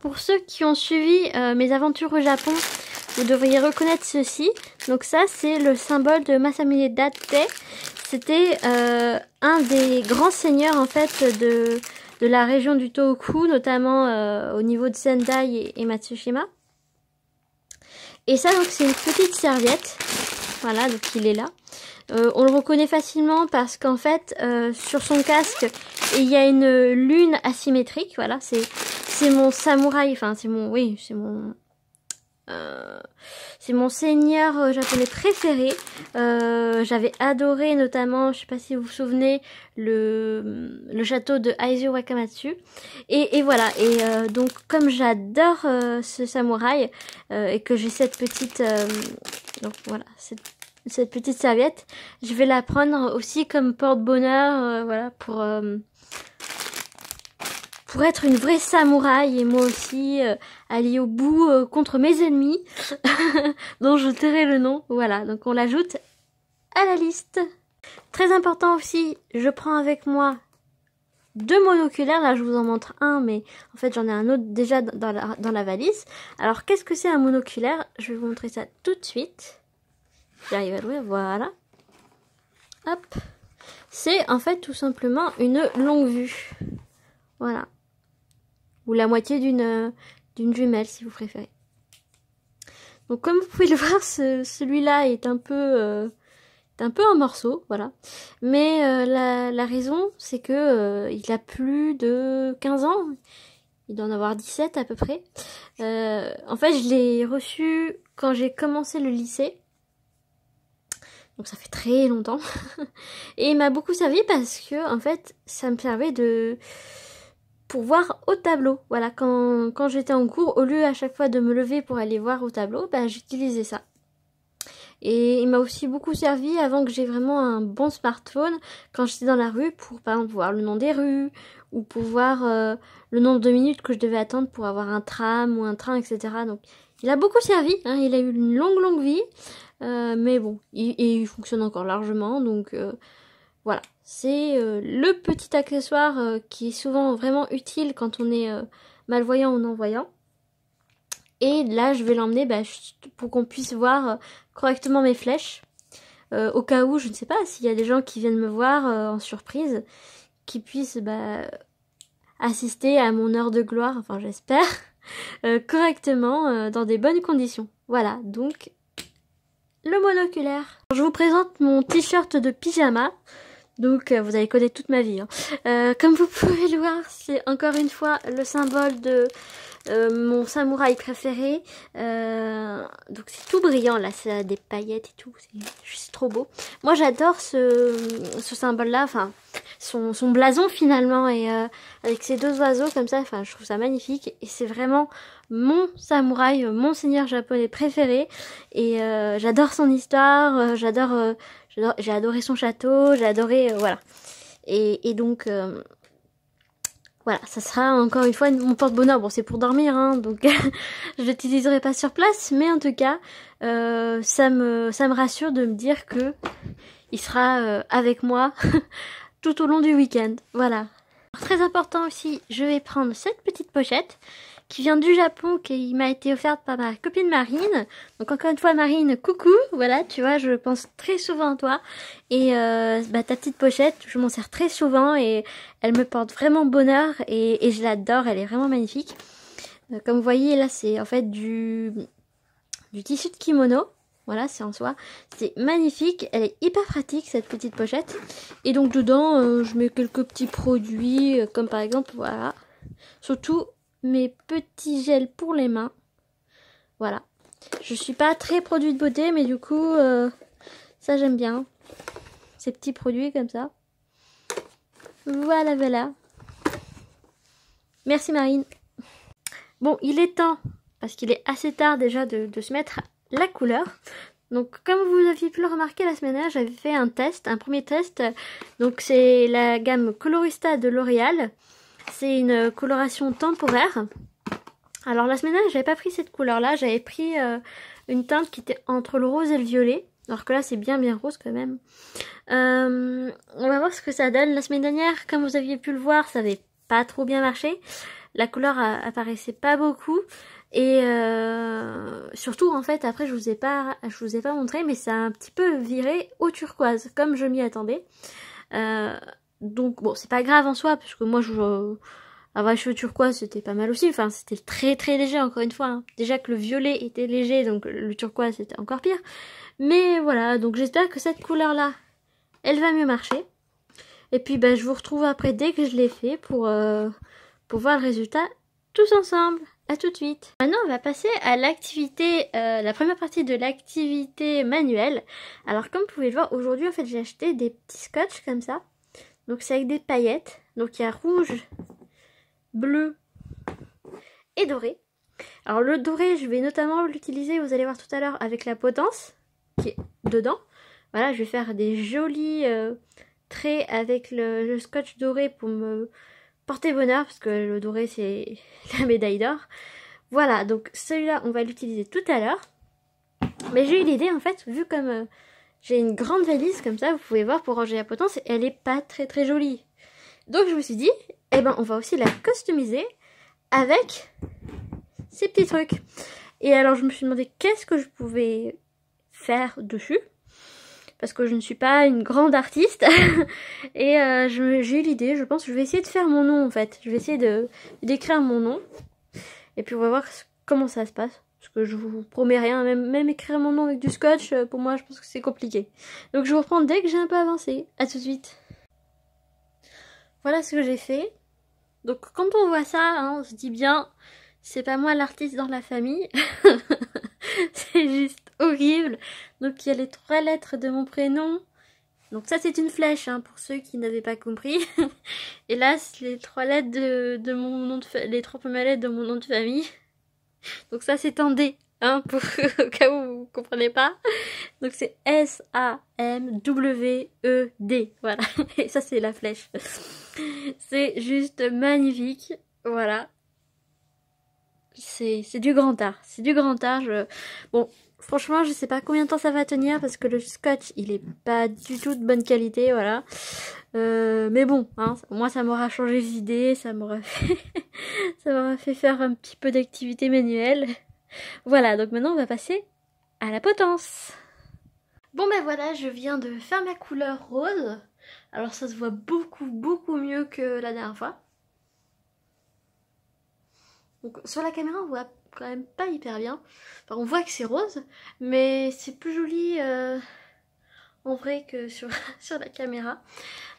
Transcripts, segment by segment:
Pour ceux qui ont suivi mes aventures au Japon, vous devriez reconnaître ceci. Donc ça, c'est le symbole de Masamune Date. C'était un des grands seigneurs en fait de la région du Tohoku, notamment au niveau de Sendai et Matsushima. Et ça, donc, c'est une petite serviette. Voilà, donc il est là. On le reconnaît facilement parce qu'en fait, sur son casque, il y a une lune asymétrique. Voilà, c'est mon samouraï. Enfin, c'est mon seigneur japonais préféré. J'avais adoré notamment, je sais pas si vous vous souvenez, le château de Aizu Wakamatsu. Et voilà, et donc comme j'adore ce samouraï et que j'ai cette petite donc voilà, cette petite serviette, je vais la prendre aussi comme porte-bonheur, voilà, pour être une vraie samouraï et moi aussi aller au bout contre mes ennemis dont je tairai le nom. Voilà, donc on l'ajoute à la liste. Très important aussi, je prends avec moi 2 monoculaires. Là je vous en montre un, mais en fait j'en ai un autre déjà dans la valise. Alors qu'est-ce que c'est un monoculaire? Je vais vous montrer ça tout de suite. J'arrive à l'ouvrir, voilà. Hop. C'est en fait tout simplement une longue vue. Voilà. Ou la moitié d'une jumelle si vous préférez. Donc comme vous pouvez le voir, celui-là est un peu en morceaux, voilà. Mais la raison, c'est que il a plus de 15 ans. Il doit en avoir 17 à peu près. En fait, je l'ai reçu quand j'ai commencé le lycée. Donc ça fait très longtemps. Et il m'a beaucoup servi parce que, en fait, ça me servait pour voir au tableau. Voilà, quand j'étais en cours, au lieu à chaque fois de me lever pour aller voir au tableau, bah, j'utilisais ça. Et il m'a aussi beaucoup servi avant que j'ai vraiment un bon smartphone, quand j'étais dans la rue, pour par exemple voir le nom des rues, ou pour voir le nombre de minutes que je devais attendre pour avoir un tram ou un train, etc. Donc il a beaucoup servi, hein, il a eu une longue vie, mais bon, il fonctionne encore largement, donc voilà. C'est le petit accessoire qui est souvent vraiment utile quand on est malvoyant ou non-voyant. Et là, je vais l'emmener pour qu'on puisse voir correctement mes flèches. Au cas où, je ne sais pas, s'il y a des gens qui viennent me voir en surprise, qui puissent assister à mon heure de gloire, enfin j'espère, correctement, dans des bonnes conditions. Voilà, donc le monoculaire. Je vous présente mon t-shirt de pyjama. Donc vous allez connaître toute ma vie. Hein. Comme vous pouvez le voir, c'est encore une fois le symbole de mon samouraï préféré. Donc c'est tout brillant là, ça a des paillettes et tout, c'est juste trop beau. Moi j'adore ce symbole là, enfin son blason finalement, et avec ces 2 oiseaux comme ça, enfin je trouve ça magnifique. Et c'est vraiment mon samouraï, mon seigneur japonais préféré. Et j'adore son histoire, j'ai adoré son château, j'ai adoré, voilà. Et donc, voilà, ça sera encore une fois mon porte-bonheur. Bon, c'est pour dormir, hein, donc je l'utiliserai pas sur place, mais en tout cas, ça me rassure de me dire que il sera avec moi tout au long du week-end. Voilà. Alors, très important aussi, je vais prendre cette petite pochette qui vient du Japon, qui m'a été offerte par ma copine Marine. Donc encore une fois Marine, coucou, voilà, tu vois, je pense très souvent à toi. Et ta petite pochette, je m'en sers très souvent et elle me porte vraiment bonheur et je l'adore, elle est vraiment magnifique. Comme vous voyez là, c'est en fait du tissu de kimono. Voilà, c'est en soie. C'est magnifique, elle est hyper pratique cette petite pochette. Et donc dedans, je mets quelques petits produits, comme par exemple, voilà, surtout mes petits gels pour les mains. Voilà. Je suis pas très produit de beauté, mais du coup, ça j'aime bien. Ces petits produits comme ça. Voilà, voilà. Merci Marine. Bon, il est temps, parce qu'il est assez tard déjà de se mettre la couleur. Donc comme vous aviez pu le remarquer la semaine dernière, j'avais fait un premier test. Donc c'est la gamme Colorista de L'Oréal. C'est une coloration temporaire. Alors la semaine dernière, j'avais pas pris cette couleur-là. J'avais pris une teinte qui était entre le rose et le violet. Alors que là, c'est bien rose quand même. On va voir ce que ça donne. La semaine dernière, comme vous aviez pu le voir, ça avait pas trop bien marché. la couleur apparaissait pas beaucoup. Et surtout en fait après je vous ai pas montré, mais ça a un petit peu viré au turquoise comme je m'y attendais. Donc bon, c'est pas grave en soi, parce que moi avoir les cheveux turquoise c'était pas mal aussi, enfin c'était très très léger encore une fois, hein. Déjà que le violet était léger, donc le turquoise c'était encore pire. Mais voilà, donc j'espère que cette couleur là elle va mieux marcher. Et puis bah, je vous retrouve après dès que je l'ai fait pour voir le résultat tous ensemble. À tout de suite. Maintenant on va passer à l'activité, la première partie de l'activité manuelle. Alors comme vous pouvez le voir, aujourd'hui en fait j'ai acheté des petits scotch comme ça. Donc c'est avec des paillettes. Donc il y a rouge, bleu et doré. Alors le doré je vais notamment l'utiliser, vous allez voir tout à l'heure, avec la potence qui est dedans. Voilà, je vais faire des jolis traits avec le scotch doré pour me porter bonheur, parce que le doré c'est la médaille d'or. Voilà, donc celui-là on va l'utiliser tout à l'heure. Mais j'ai eu l'idée en fait, vu comme j'ai une grande valise comme ça, vous pouvez voir, pour ranger la potence, elle est pas très très jolie. Donc je me suis dit, eh ben on va aussi la customiser avec ces petits trucs. Et alors je me suis demandé qu'est-ce que je pouvais faire dessus, parce que je ne suis pas une grande artiste. Et j'ai eu l'idée, je pense que je vais essayer de faire mon nom en fait. Je vais essayer d'écrire mon nom. Et puis on va voir comment ça se passe. Parce que je vous promets rien, même écrire mon nom avec du scotch, pour moi je pense que c'est compliqué. Donc je vous reprends dès que j'ai un peu avancé. À tout de suite. Voilà ce que j'ai fait. Donc quand on voit ça, hein, on se dit bien, c'est pas moi l'artiste dans la famille. C'est juste horrible. Donc il y a les 3 lettres de mon prénom. Donc ça c'est une flèche, hein, pour ceux qui n'avaient pas compris. Et là c'est les 3 lettres de mon nom de les 3 premières lettres de mon nom de famille. Donc ça c'est en D, hein, pour au cas où vous comprenez pas. Donc c'est S-A-M-W-E-D, voilà. Et ça c'est la flèche. C'est juste magnifique, voilà. C'est du grand art, c'est du grand art. Bon, franchement je sais pas combien de temps ça va tenir, parce que le scotch il est pas du tout de bonne qualité, voilà. Mais bon, hein, moi ça m'aura changé d'idée, ça m'aura fait faire un petit peu d'activité manuelle. Voilà, donc maintenant on va passer à la potence. Bon ben voilà, je viens de faire ma couleur rose. Alors ça se voit beaucoup mieux que la dernière fois. Donc sur la caméra on voit quand même pas hyper bien. Enfin on voit que c'est rose, mais c'est plus joli en vrai que sur la caméra.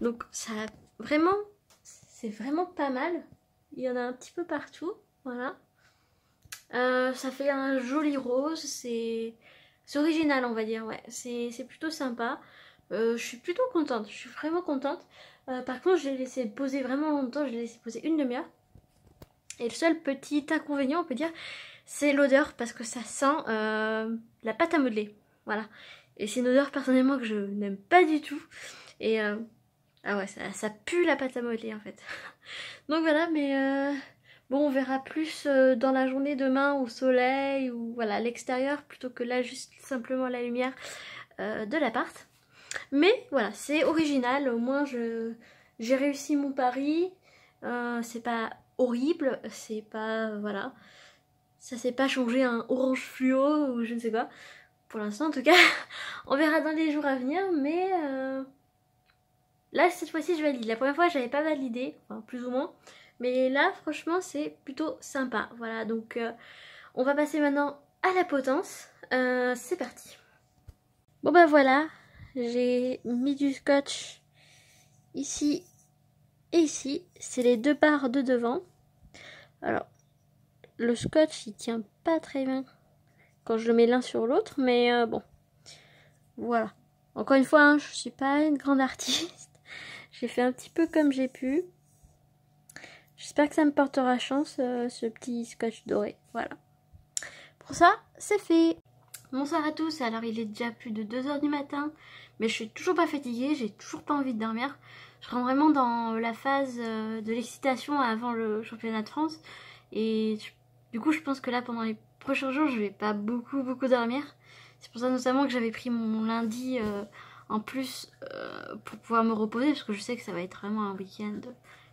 Donc ça vraiment, c'est vraiment pas mal. Il y en a un petit peu partout, voilà. Ça fait un joli rose, c'est original on va dire, ouais. C'est plutôt sympa. Je suis plutôt contente, je suis vraiment contente. Par contre je l'ai laissé poser vraiment longtemps, je l'ai laissé poser une demi-heure. Et le seul petit inconvénient on peut dire, c'est l'odeur, parce que ça sent la pâte à modeler, voilà. Et c'est une odeur personnellement que je n'aime pas du tout. Et ah ouais, ça pue la pâte à modeler en fait. Donc voilà, mais bon, on verra plus dans la journée demain au soleil ou voilà à l'extérieur, plutôt que là juste simplement la lumière de l'appart. Mais voilà, c'est original, au moins j'ai réussi mon pari. C'est pas horrible, c'est pas voilà, ça s'est pas changé un orange fluo ou je ne sais quoi. Pour l'instant en tout cas, on verra dans les jours à venir, mais là cette fois-ci je valide. La première fois j'avais pas validé, enfin plus ou moins. Mais là franchement c'est plutôt sympa. Voilà, donc on va passer maintenant à la potence. C'est parti. Bon bah voilà, j'ai mis du scotch ici et ici. C'est les 2 barres de devant. Alors le scotch il tient pas très bien quand je le mets l'un sur l'autre, mais bon, voilà. Encore une fois, hein, je suis pas une grande artiste. J'ai fait un petit peu comme j'ai pu. J'espère que ça me portera chance, ce petit scotch doré. Voilà. Pour ça, c'est fait. Bonsoir à tous. Alors, il est déjà plus de 2 h du matin. Mais je suis toujours pas fatiguée. J'ai toujours pas envie de dormir. Je rentre vraiment dans la phase de l'excitation avant le championnat de France. Et du coup, je pense que là, pendant les prochains jours, je vais pas beaucoup dormir. C'est pour ça notamment que j'avais pris mon lundi en plus pour pouvoir me reposer. Parce que je sais que ça va être vraiment un week-end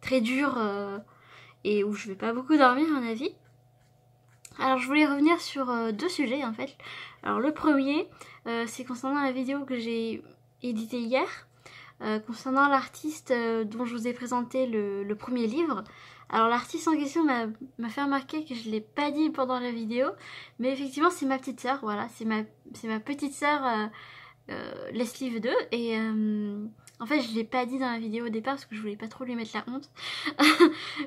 très dur. et où je vais pas beaucoup dormir à mon avis. Alors je voulais revenir sur deux sujets en fait. Alors le premier, c'est concernant la vidéo que j'ai éditée hier, concernant l'artiste dont je vous ai présenté le premier livre. Alors l'artiste en question m'a fait remarquer que je l'ai pas dit pendant la vidéo, mais effectivement c'est ma petite sœur, voilà, c'est ma petite sœur Leslie V2, et en fait je l'ai pas dit dans la vidéo au départ parce que je voulais pas trop lui mettre la honte.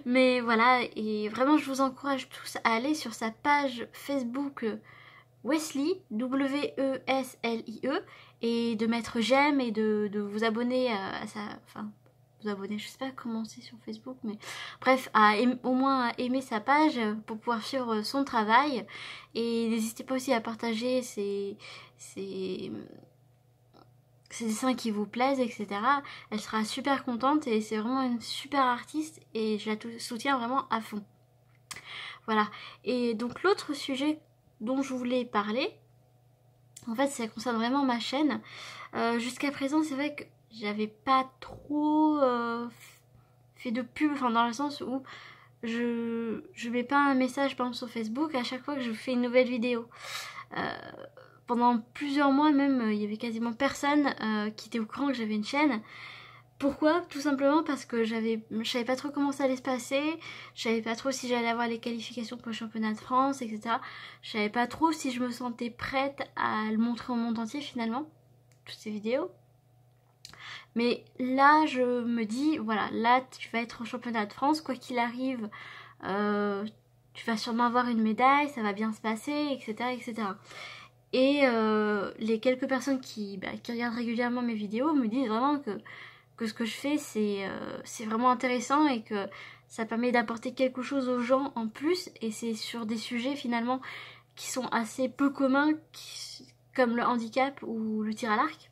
Mais voilà, et vraiment je vous encourage tous à aller sur sa page Facebook Weslie, W-E-S-L-I-E, et de mettre j'aime et de vous abonner à sa... Enfin, vous abonner, je sais pas comment c'est sur Facebook, mais bref, au moins à aimer sa page pour pouvoir suivre son travail. Et n'hésitez pas aussi à partager ses dessins qui vous plaisent, etc. Elle sera super contente et c'est vraiment une super artiste et je la soutiens vraiment à fond. Voilà. Et donc l'autre sujet dont je voulais parler, en fait ça concerne vraiment ma chaîne. Jusqu'à présent c'est vrai que j'avais pas trop fait de pub, enfin dans le sens où je mets pas un message par exemple sur Facebook à chaque fois que je fais une nouvelle vidéo. Pendant plusieurs mois même, il y avait quasiment personne qui était au courant que j'avais une chaîne. Pourquoi? Tout simplement parce que je savais pas trop comment ça allait se passer, je savais pas trop si j'allais avoir les qualifications pour le championnat de France, etc. Je savais pas trop si je me sentais prête à le montrer au monde entier finalement, toutes ces vidéos. Mais là, je me dis, voilà, là tu vas être au championnat de France, quoi qu'il arrive, tu vas sûrement avoir une médaille, ça va bien se passer, etc. etc. Et les quelques personnes qui regardent régulièrement mes vidéos me disent vraiment que ce que je fais c'est vraiment intéressant et que ça permet d'apporter quelque chose aux gens en plus, et c'est sur des sujets finalement qui sont assez peu communs, comme le handicap ou le tir à l'arc.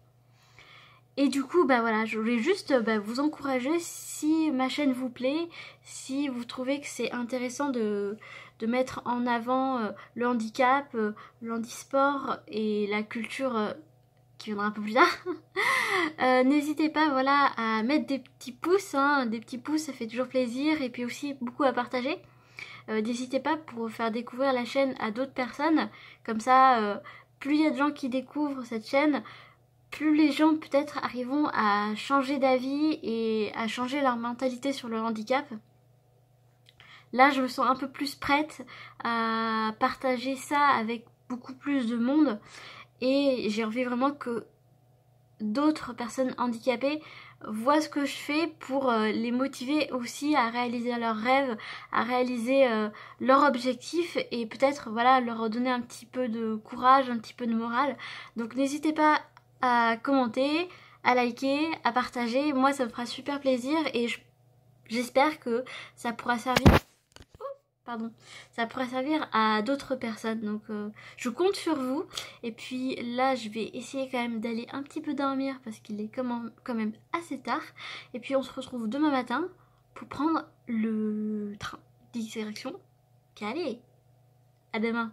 Et du coup voilà, je voulais juste vous encourager, si ma chaîne vous plaît, si vous trouvez que c'est intéressant de mettre en avant le handicap, le handisport et la culture qui viendra un peu plus tard. N'hésitez pas voilà, à mettre des petits pouces, hein. Des petits pouces ça fait toujours plaisir, et puis aussi beaucoup à partager. N'hésitez pas pour faire découvrir la chaîne à d'autres personnes, comme ça plus il y a de gens qui découvrent cette chaîne, plus les gens peut-être arriveront à changer d'avis et à changer leur mentalité sur le handicap. Là je me sens un peu plus prête à partager ça avec beaucoup plus de monde, et j'ai envie vraiment que d'autres personnes handicapées voient ce que je fais pour les motiver aussi à réaliser leurs rêves, à réaliser leurs objectifs, et peut-être voilà, leur donner un petit peu de courage, un petit peu de morale. Donc n'hésitez pas à commenter, à liker, à partager, moi ça me fera super plaisir, et j'espère que ça pourra servir à d'autres personnes. Donc je compte sur vous, et puis là je vais essayer quand même d'aller un petit peu dormir parce qu'il est quand même assez tard, et puis on se retrouve demain matin pour prendre le train direction Calais. À demain.